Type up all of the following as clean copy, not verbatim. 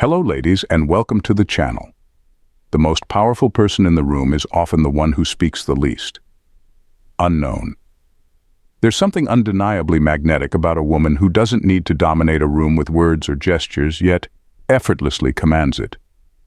Hello ladies, and welcome to the channel. The most powerful person in the room is often the one who speaks the least. Unknown. There's something undeniably magnetic about a woman who doesn't need to dominate a room with words or gestures, yet effortlessly commands it.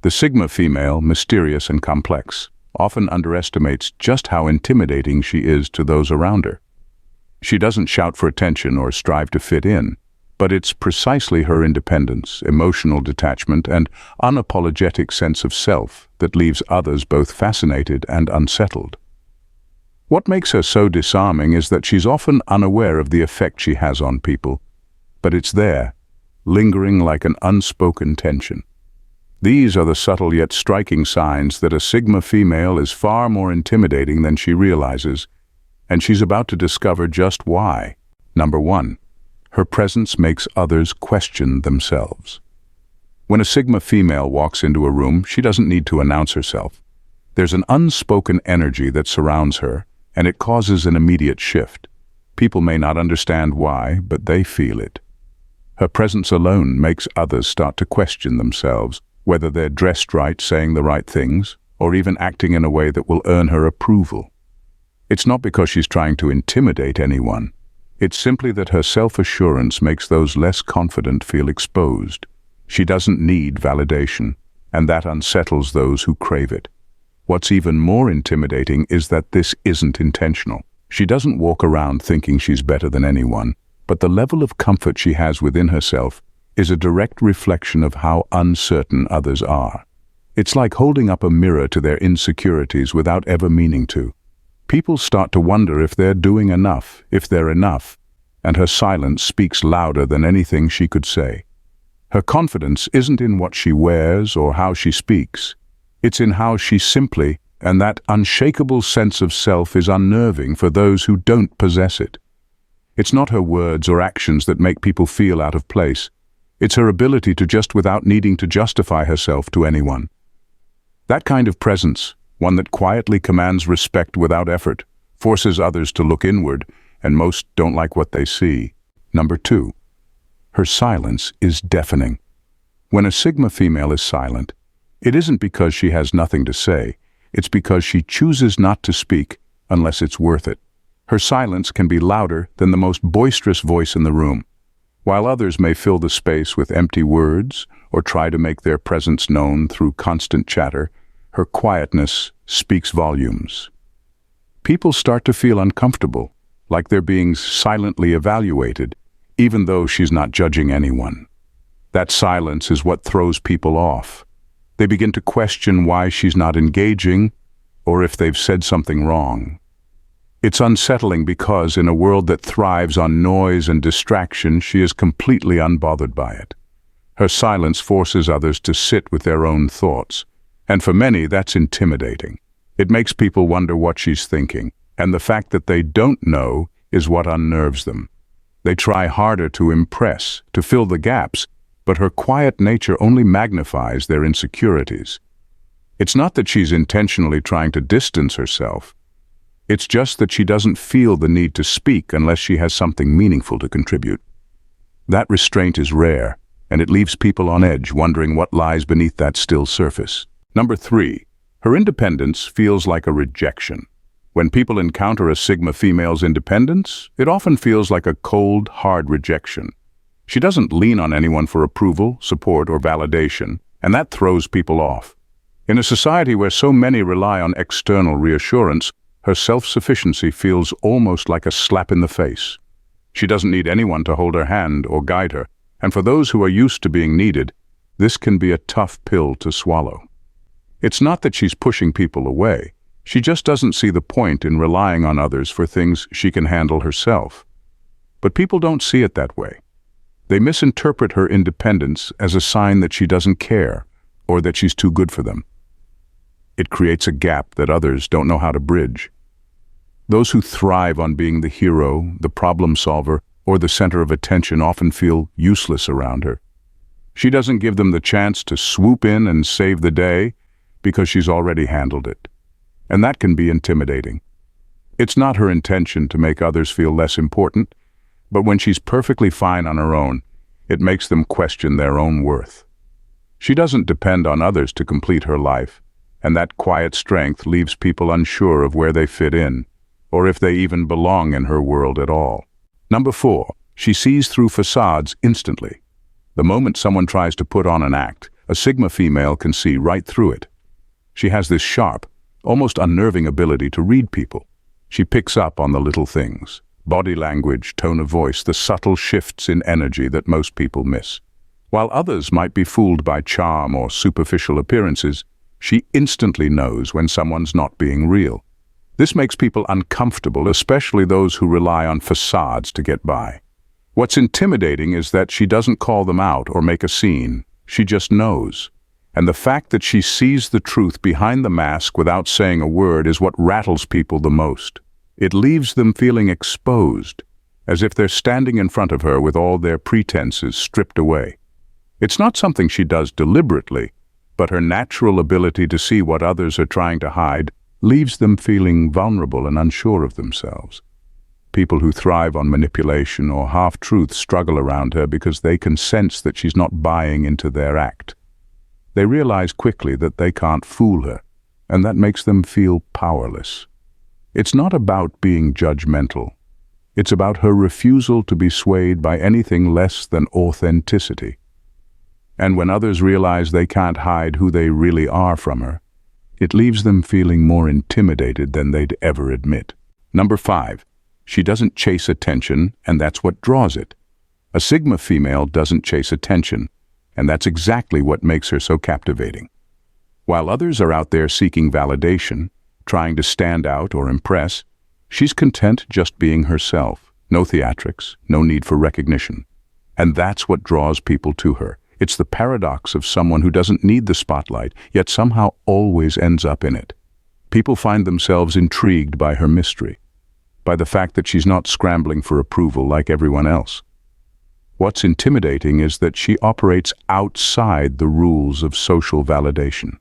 The Sigma female, mysterious and complex, often underestimates just how intimidating she is to those around her. She doesn't shout for attention or strive to fit in, but it's precisely her independence, emotional detachment, and unapologetic sense of self that leaves others both fascinated and unsettled. What makes her so disarming is that she's often unaware of the effect she has on people, but it's there, lingering like an unspoken tension. These are the subtle yet striking signs that a Sigma female is far more intimidating than she realizes, and she's about to discover just why. Number 1. Her presence makes others question themselves. When a Sigma female walks into a room, she doesn't need to announce herself. There's an unspoken energy that surrounds her, and it causes an immediate shift. People may not understand why, but they feel it. Her presence alone makes others start to question themselves, whether they're dressed right, saying the right things, or even acting in a way that will earn her approval. It's not because she's trying to intimidate anyone. It's simply that her self-assurance makes those less confident feel exposed. She doesn't need validation, and that unsettles those who crave it. What's even more intimidating is that this isn't intentional. She doesn't walk around thinking she's better than anyone, but the level of comfort she has within herself is a direct reflection of how uncertain others are. It's like holding up a mirror to their insecurities without ever meaning to. People start to wonder if they're doing enough, if they're enough, and her silence speaks louder than anything she could say. Her confidence isn't in what she wears or how she speaks. It's in how she simply, and that unshakable sense of self is unnerving for those who don't possess it. It's not her words or actions that make people feel out of place. It's her ability to just without needing to justify herself to anyone. That kind of presence, one that quietly commands respect without effort, forces others to look inward, and most don't like what they see. Number 2. Her silence is deafening. When a Sigma female is silent, it isn't because she has nothing to say, it's because she chooses not to speak unless it's worth it. Her silence can be louder than the most boisterous voice in the room. While others may fill the space with empty words or try to make their presence known through constant chatter, her quietness speaks volumes. People start to feel uncomfortable, like they're being silently evaluated, even though she's not judging anyone. That silence is what throws people off. They begin to question why she's not engaging, or if they've said something wrong. It's unsettling because in a world that thrives on noise and distraction, she is completely unbothered by it. Her silence forces others to sit with their own thoughts. And for many, that's intimidating. It makes people wonder what she's thinking, and the fact that they don't know is what unnerves them. They try harder to impress, to fill the gaps, but her quiet nature only magnifies their insecurities. It's not that she's intentionally trying to distance herself. It's just that she doesn't feel the need to speak unless she has something meaningful to contribute. That restraint is rare, and it leaves people on edge, wondering what lies beneath that still surface. Number 3. Her independence feels like a rejection. When people encounter a Sigma female's independence, it often feels like a cold, hard rejection. She doesn't lean on anyone for approval, support, or validation, and that throws people off. In a society where so many rely on external reassurance, her self-sufficiency feels almost like a slap in the face. She doesn't need anyone to hold her hand or guide her, and for those who are used to being needed, this can be a tough pill to swallow. It's not that she's pushing people away. She just doesn't see the point in relying on others for things she can handle herself. But people don't see it that way. They misinterpret her independence as a sign that she doesn't care, or that she's too good for them. It creates a gap that others don't know how to bridge. Those who thrive on being the hero, the problem solver, or the center of attention often feel useless around her. She doesn't give them the chance to swoop in and save the day, because she's already handled it. And that can be intimidating. It's not her intention to make others feel less important, but when she's perfectly fine on her own, it makes them question their own worth. She doesn't depend on others to complete her life, and that quiet strength leaves people unsure of where they fit in, or if they even belong in her world at all. Number 4, she sees through facades instantly. The moment someone tries to put on an act, a Sigma female can see right through it. She has this sharp, almost unnerving ability to read people. She picks up on the little things: body language, tone of voice, the subtle shifts in energy that most people miss. While others might be fooled by charm or superficial appearances, she instantly knows when someone's not being real. This makes people uncomfortable, especially those who rely on facades to get by. What's intimidating is that she doesn't call them out or make a scene. She just knows. And the fact that she sees the truth behind the mask without saying a word is what rattles people the most. It leaves them feeling exposed, as if they're standing in front of her with all their pretenses stripped away. It's not something she does deliberately, but her natural ability to see what others are trying to hide leaves them feeling vulnerable and unsure of themselves. People who thrive on manipulation or half-truths struggle around her because they can sense that she's not buying into their act. They realize quickly that they can't fool her, and that makes them feel powerless. It's not about being judgmental. It's about her refusal to be swayed by anything less than authenticity. And when others realize they can't hide who they really are from her, it leaves them feeling more intimidated than they'd ever admit. Number 5, she doesn't chase attention, and that's what draws it. A Sigma female doesn't chase attention, and that's exactly what makes her so captivating. While others are out there seeking validation, trying to stand out or impress, she's content just being herself. No theatrics, no need for recognition. And that's what draws people to her. It's the paradox of someone who doesn't need the spotlight, yet somehow always ends up in it. People find themselves intrigued by her mystery, by the fact that she's not scrambling for approval like everyone else. What's intimidating is that she operates outside the rules of social validation.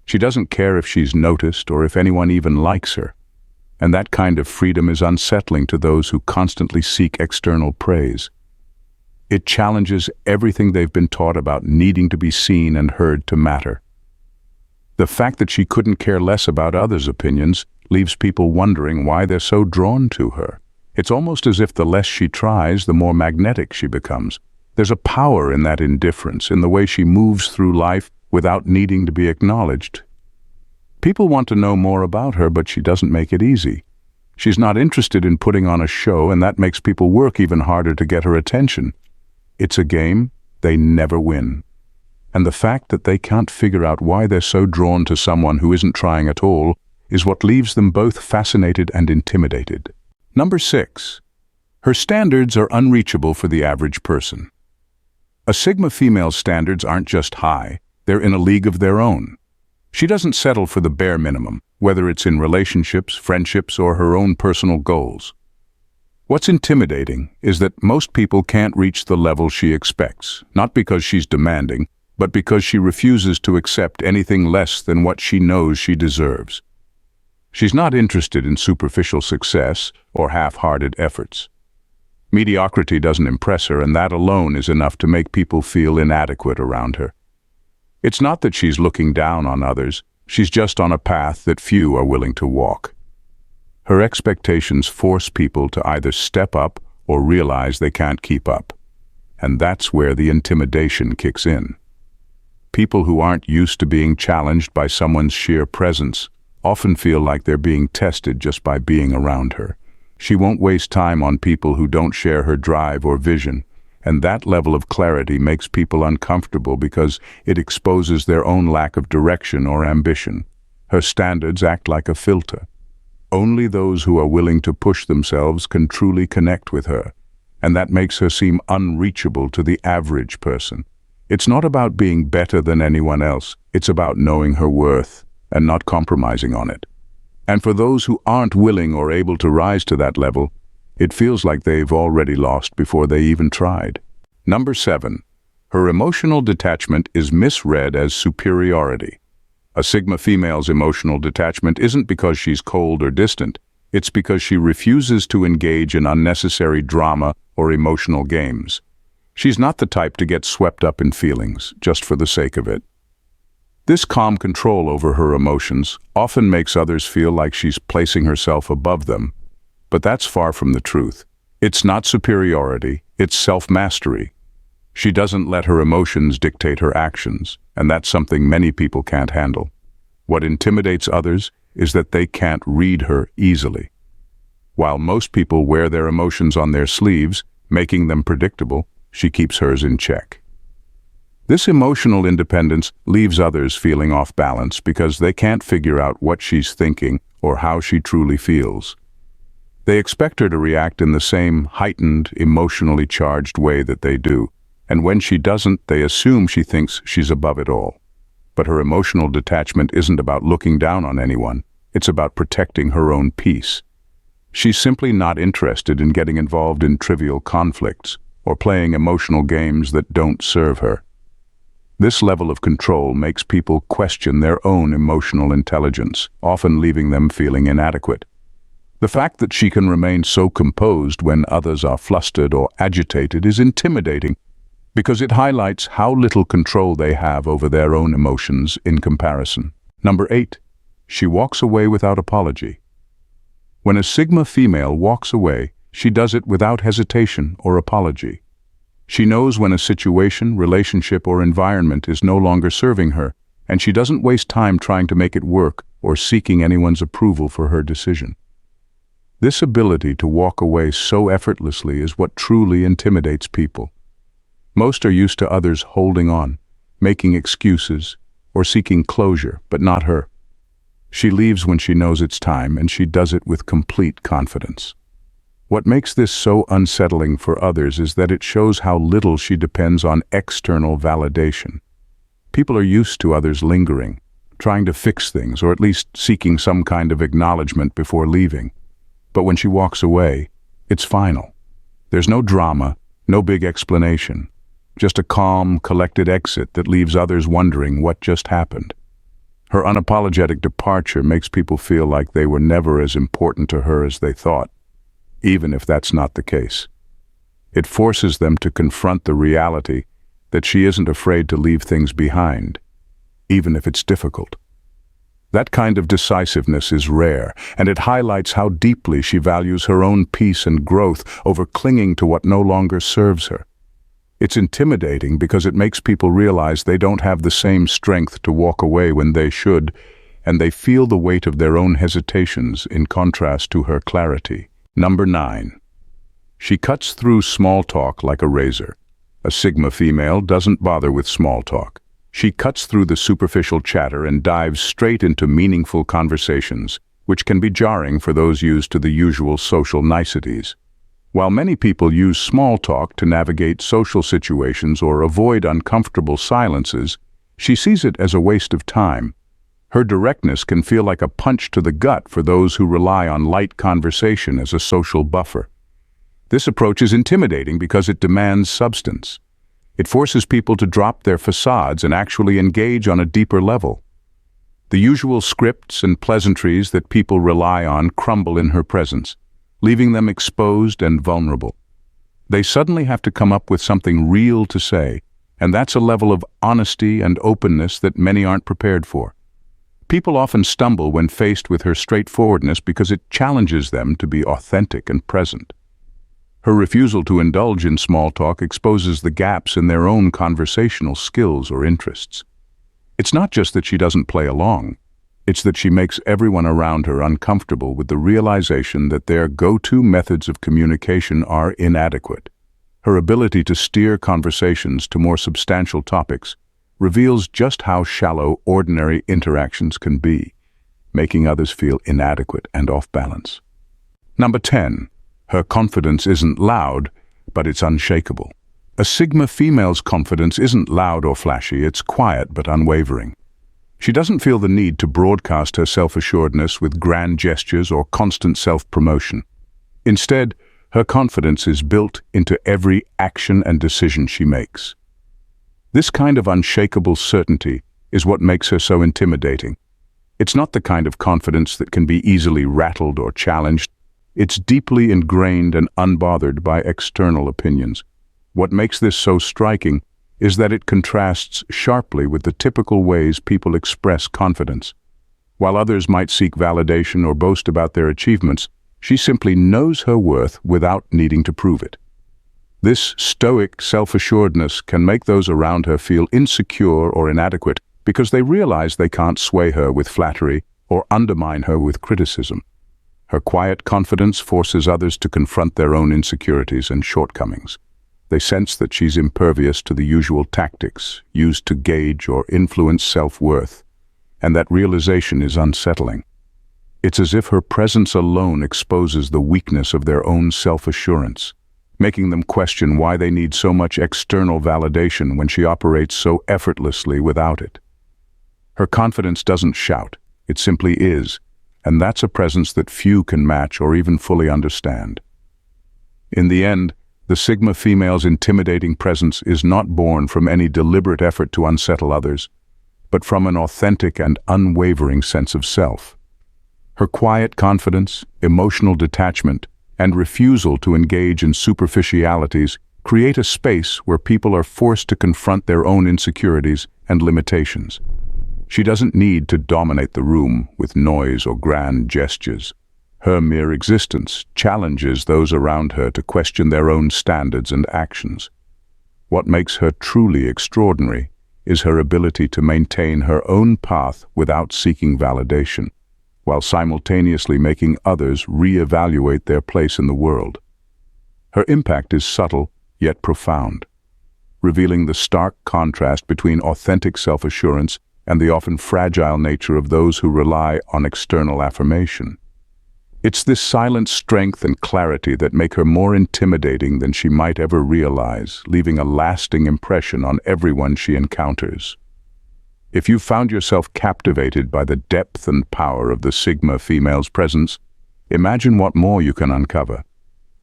She doesn't care if she's noticed or if anyone even likes her. And that kind of freedom is unsettling to those who constantly seek external praise. It challenges everything they've been taught about needing to be seen and heard to matter. The fact that she couldn't care less about others' opinions leaves people wondering why they're so drawn to her. It's almost as if the less she tries, the more magnetic she becomes. There's a power in that indifference, in the way she moves through life without needing to be acknowledged. People want to know more about her, but she doesn't make it easy. She's not interested in putting on a show, and that makes people work even harder to get her attention. It's a game they never win. And the fact that they can't figure out why they're so drawn to someone who isn't trying at all is what leaves them both fascinated and intimidated. Number 6. Her standards are unreachable for the average person. A Sigma female's standards aren't just high, they're in a league of their own. She doesn't settle for the bare minimum, whether it's in relationships, friendships, or her own personal goals. What's intimidating is that most people can't reach the level she expects, not because she's demanding, but because she refuses to accept anything less than what she knows she deserves. She's not interested in superficial success or half-hearted efforts. Mediocrity doesn't impress her, and that alone is enough to make people feel inadequate around her. It's not that she's looking down on others, she's just on a path that few are willing to walk. Her expectations force people to either step up or realize they can't keep up. And that's where the intimidation kicks in. People who aren't used to being challenged by someone's sheer presence often feel like they're being tested just by being around her. She won't waste time on people who don't share her drive or vision, and that level of clarity makes people uncomfortable because it exposes their own lack of direction or ambition. Her standards act like a filter. Only those who are willing to push themselves can truly connect with her, and that makes her seem unreachable to the average person. It's not about being better than anyone else, it's about knowing her worth and not compromising on it. And for those who aren't willing or able to rise to that level, it feels like they've already lost before they even tried. Number 7. Her emotional detachment is misread as superiority. A Sigma female's emotional detachment isn't because she's cold or distant, it's because she refuses to engage in unnecessary drama or emotional games. She's not the type to get swept up in feelings just for the sake of it. This calm control over her emotions often makes others feel like she's placing herself above them, but that's far from the truth. It's not superiority, it's self-mastery. She doesn't let her emotions dictate her actions, and that's something many people can't handle. What intimidates others is that they can't read her easily. While most people wear their emotions on their sleeves, making them predictable, she keeps hers in check. This emotional independence leaves others feeling off balance because they can't figure out what she's thinking or how she truly feels. They expect her to react in the same heightened, emotionally charged way that they do, and when she doesn't, they assume she thinks she's above it all. But her emotional detachment isn't about looking down on anyone, it's about protecting her own peace. She's simply not interested in getting involved in trivial conflicts or playing emotional games that don't serve her. This level of control makes people question their own emotional intelligence, often leaving them feeling inadequate. The fact that she can remain so composed when others are flustered or agitated is intimidating because it highlights how little control they have over their own emotions in comparison. Number 8. She walks away without apology. When a Sigma female walks away, she does it without hesitation or apology. She knows when a situation, relationship, or environment is no longer serving her, and she doesn't waste time trying to make it work or seeking anyone's approval for her decision. This ability to walk away so effortlessly is what truly intimidates people. Most are used to others holding on, making excuses, or seeking closure, but not her. She leaves when she knows it's time, and she does it with complete confidence. What makes this so unsettling for others is that it shows how little she depends on external validation. People are used to others lingering, trying to fix things, or at least seeking some kind of acknowledgement before leaving. But when she walks away, it's final. There's no drama, no big explanation, just a calm, collected exit that leaves others wondering what just happened. Her unapologetic departure makes people feel like they were never as important to her as they thought, even if that's not the case. It forces them to confront the reality that she isn't afraid to leave things behind, even if it's difficult. That kind of decisiveness is rare, and it highlights how deeply she values her own peace and growth over clinging to what no longer serves her. It's intimidating because it makes people realize they don't have the same strength to walk away when they should, and they feel the weight of their own hesitations in contrast to her clarity. Number 9. She cuts through small talk like a razor. A Sigma female doesn't bother with small talk. She cuts through the superficial chatter and dives straight into meaningful conversations, which can be jarring for those used to the usual social niceties. While many people use small talk to navigate social situations or avoid uncomfortable silences, she sees it as a waste of time. Her directness can feel like a punch to the gut for those who rely on light conversation as a social buffer. This approach is intimidating because it demands substance. It forces people to drop their facades and actually engage on a deeper level. The usual scripts and pleasantries that people rely on crumble in her presence, leaving them exposed and vulnerable. They suddenly have to come up with something real to say, and that's a level of honesty and openness that many aren't prepared for. People often stumble when faced with her straightforwardness because it challenges them to be authentic and present. Her refusal to indulge in small talk exposes the gaps in their own conversational skills or interests. It's not just that she doesn't play along, it's that she makes everyone around her uncomfortable with the realization that their go-to methods of communication are inadequate. Her ability to steer conversations to more substantial topics reveals just how shallow ordinary interactions can be, making others feel inadequate and off balance. Number 10. Her confidence isn't loud, but it's unshakable. A Sigma female's confidence isn't loud or flashy, it's quiet but unwavering. She doesn't feel the need to broadcast her self-assuredness with grand gestures or constant self-promotion. Instead, her confidence is built into every action and decision she makes. This kind of unshakable certainty is what makes her so intimidating. It's not the kind of confidence that can be easily rattled or challenged. It's deeply ingrained and unbothered by external opinions. What makes this so striking is that it contrasts sharply with the typical ways people express confidence. While others might seek validation or boast about their achievements, she simply knows her worth without needing to prove it. This stoic self-assuredness can make those around her feel insecure or inadequate because they realize they can't sway her with flattery or undermine her with criticism. Her quiet confidence forces others to confront their own insecurities and shortcomings. They sense that she's impervious to the usual tactics used to gauge or influence self-worth, and that realization is unsettling. It's as if her presence alone exposes the weakness of their own self-assurance, making them question why they need so much external validation when she operates so effortlessly without it. Her confidence doesn't shout, it simply is, and that's a presence that few can match or even fully understand. In the end, the Sigma female's intimidating presence is not born from any deliberate effort to unsettle others, but from an authentic and unwavering sense of self. Her quiet confidence, emotional detachment, and refusal to engage in superficialities create a space where people are forced to confront their own insecurities and limitations. She doesn't need to dominate the room with noise or grand gestures. Her mere existence challenges those around her to question their own standards and actions. What makes her truly extraordinary is her ability to maintain her own path without seeking validation, while simultaneously making others re-evaluate their place in the world. Her impact is subtle yet profound, revealing the stark contrast between authentic self-assurance and the often fragile nature of those who rely on external affirmation. It's this silent strength and clarity that make her more intimidating than she might ever realize, leaving a lasting impression on everyone she encounters. If you've found yourself captivated by the depth and power of the Sigma female's presence, imagine what more you can uncover.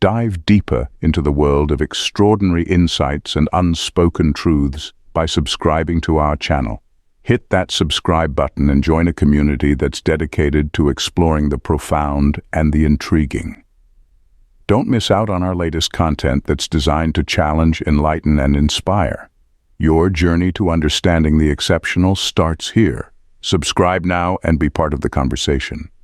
Dive deeper into the world of extraordinary insights and unspoken truths by subscribing to our channel. Hit that subscribe button and join a community that's dedicated to exploring the profound and the intriguing. Don't miss out on our latest content that's designed to challenge, enlighten, and inspire. Your journey to understanding the exceptional starts here. Subscribe now and be part of the conversation.